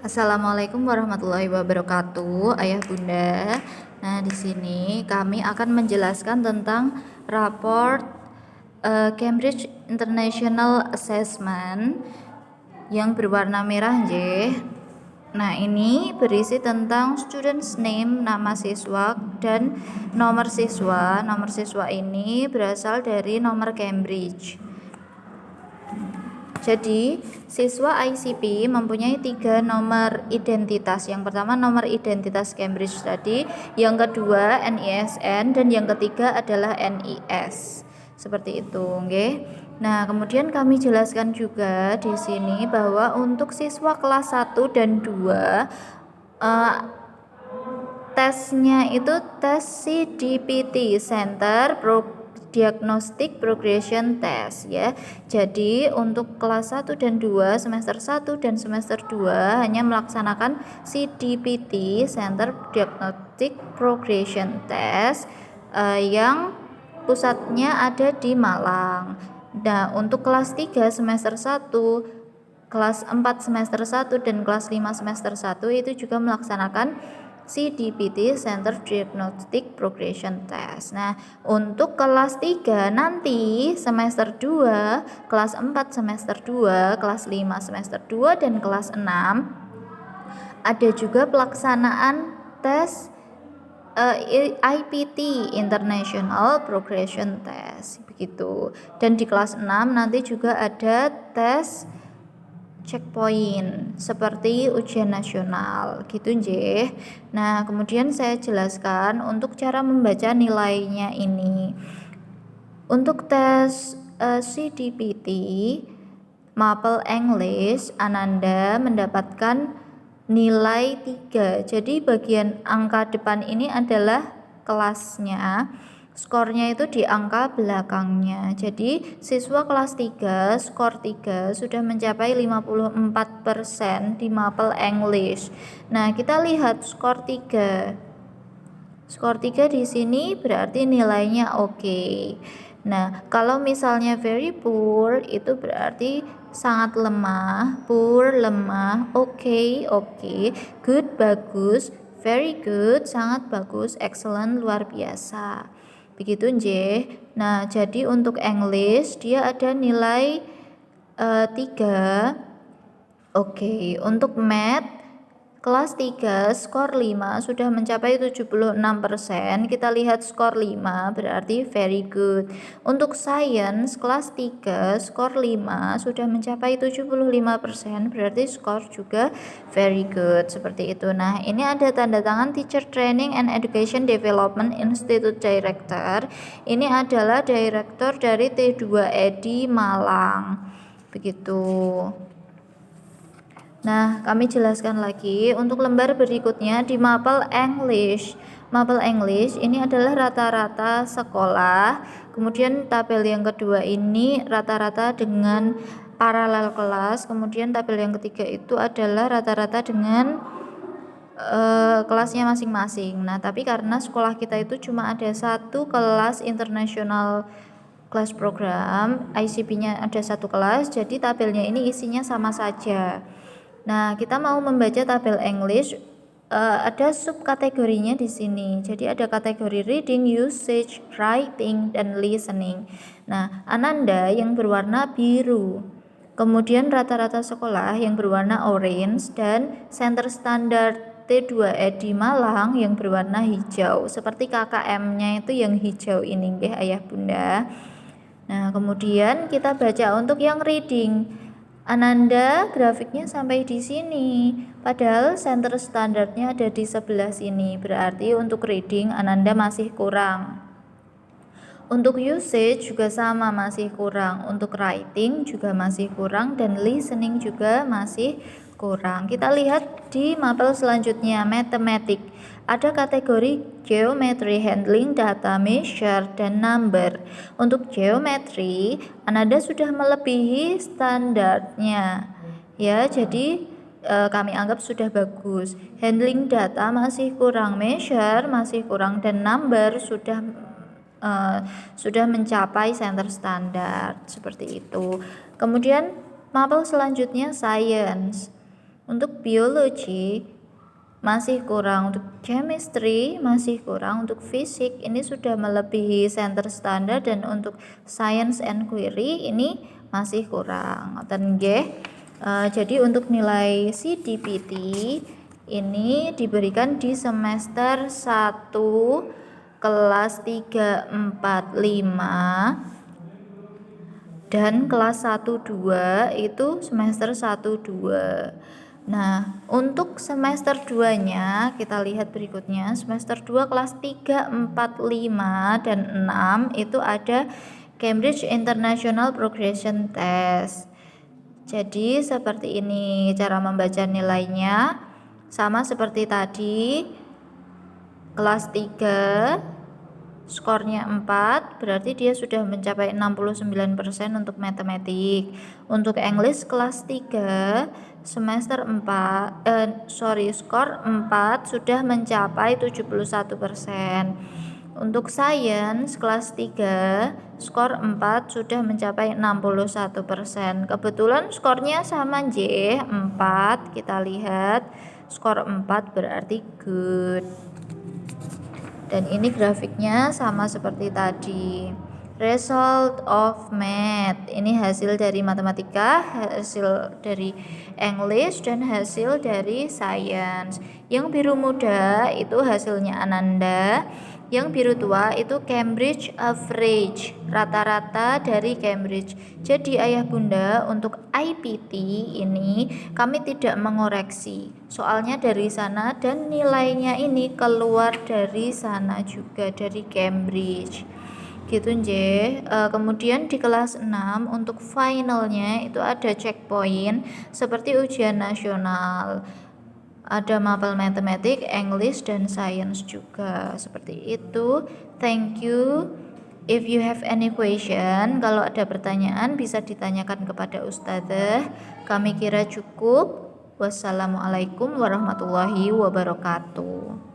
Assalamualaikum warahmatullahi wabarakatuh, Ayah Bunda. Nah, di sini kami akan menjelaskan tentang raport Cambridge International Assessment yang berwarna merah, J. Nah, ini berisi tentang students name, nama siswa dan nomor siswa. Nomor siswa ini berasal dari nomor Cambridge. Jadi, siswa ICP mempunyai 3 nomor identitas. Yang pertama nomor identitas Cambridge tadi, yang kedua NISN, dan yang ketiga adalah NIS. Seperti itu, oke. Nah, kemudian kami jelaskan juga di sini bahwa untuk siswa kelas 1 dan 2 tesnya itu tes CDPT, Center Diagnostic Progression Test ya. Jadi untuk kelas 1 dan 2 semester 1 dan semester 2 hanya melaksanakan CDPT, Center Diagnostic Progression Test yang pusatnya ada di Malang. Nah, untuk kelas 3 semester 1, kelas 4 semester 1 dan kelas 5 semester 1 itu juga melaksanakan CDPT, Center Diagnostic Progression Test. Nah, untuk kelas 3 nanti semester 2, kelas 4 semester 2, kelas 5 semester 2 dan kelas 6 ada juga pelaksanaan tes IPT, International Progression Test begitu. Dan di kelas 6 nanti juga ada tes checkpoint seperti ujian nasional gitu, J. Nah, kemudian saya jelaskan untuk cara membaca nilainya ini. Untuk tes CDPT Maple English, Ananda mendapatkan nilai 3. Jadi bagian angka depan ini adalah kelasnya. Skornya itu di angka belakangnya. Jadi siswa kelas 3 skor 3 sudah mencapai 54% di Maple English. Nah, kita lihat skor 3. Skor 3 di sini berarti nilainya oke. Nah, kalau misalnya very poor itu berarti sangat lemah, poor lemah, oke, good bagus, very good sangat bagus, excellent luar biasa. Begitu, J. Nah, jadi untuk English dia ada nilai 3. Oke, untuk math kelas 3 skor 5 sudah mencapai 76%. Kita lihat skor 5 berarti very good. Untuk science kelas 3 skor 5 sudah mencapai 75%, berarti skor juga very good. Seperti itu. Nah, ini ada tanda tangan Teacher Training and Education Development Institute Director. Ini adalah direktur dari T2ED Malang. Begitu. Nah, kami jelaskan lagi untuk lembar berikutnya di Maple English. Maple English ini adalah rata-rata sekolah. Kemudian tabel yang kedua ini rata-rata dengan paralel kelas. Kemudian tabel yang ketiga itu adalah rata-rata dengan kelasnya masing-masing. Nah, tapi karena sekolah kita itu cuma ada satu kelas internasional kelas program, ICP-nya ada satu kelas, jadi tabelnya ini isinya sama saja. Nah, kita mau membaca tabel English, ada subkategorinya di sini. Jadi ada kategori reading, usage, writing, dan listening. Nah, Ananda yang berwarna biru. Kemudian rata-rata sekolah yang berwarna orange dan center standar T2ED Malang yang berwarna hijau. Seperti KKM-nya itu yang hijau ini, nggih Ayah Bunda. Nah, kemudian kita baca untuk yang reading. Ananda grafiknya sampai di sini, padahal center standarnya ada di sebelah sini, berarti untuk reading Ananda masih kurang. Untuk usage juga sama, masih kurang. Untuk writing juga masih kurang, dan listening juga masih kurang. Kita lihat di mapel selanjutnya, matematik. Ada kategori geometry, handling data, measure, dan number. Untuk geometry, Ananda sudah melebihi standarnya. Ya, jadi kami anggap sudah bagus. Handling data masih kurang, measure masih kurang, dan number sudah mencapai center standar seperti itu. Kemudian mapel selanjutnya science. Untuk biologi masih kurang, untuk chemistry masih kurang, untuk fisik ini sudah melebihi center standar, dan untuk science and query ini masih kurang. Ngoten nggih. Jadi untuk nilai CDPT ini diberikan di semester 1 kelas 3, 4, 5 dan kelas 1, 2 itu semester 1, 2. Nah, untuk semester 2-nya kita lihat berikutnya. Semester 2 kelas 3, 4, 5 dan 6 itu ada Cambridge International Progression Test. Jadi seperti ini cara membaca nilainya, sama seperti tadi. Kelas 3 skornya 4, berarti dia sudah mencapai 69% untuk matematik. Untuk English kelas 3 semester 4 skor 4 sudah mencapai 71%. Untuk Science kelas 3 skor 4 sudah mencapai 61%. Kebetulan skornya sama J, 4. Kita lihat skor 4 berarti good. Dan ini grafiknya sama seperti tadi. Result of math, ini hasil dari matematika, hasil dari English, dan hasil dari science. Yang biru muda itu hasilnya Ananda, yang biru tua itu Cambridge average, rata-rata dari Cambridge. Jadi ayah bunda untuk IPT ini kami tidak mengoreksi, soalnya dari sana dan nilainya ini keluar dari sana juga, dari Cambridge gitu nje. Kemudian di kelas 6 untuk finalnya itu ada checkpoint seperti ujian nasional, ada mapel matematik, English, dan science juga, seperti itu. Thank you. If you have any question, kalau ada pertanyaan bisa ditanyakan kepada ustadzah. Kami kira cukup. Wassalamualaikum warahmatullahi wabarakatuh.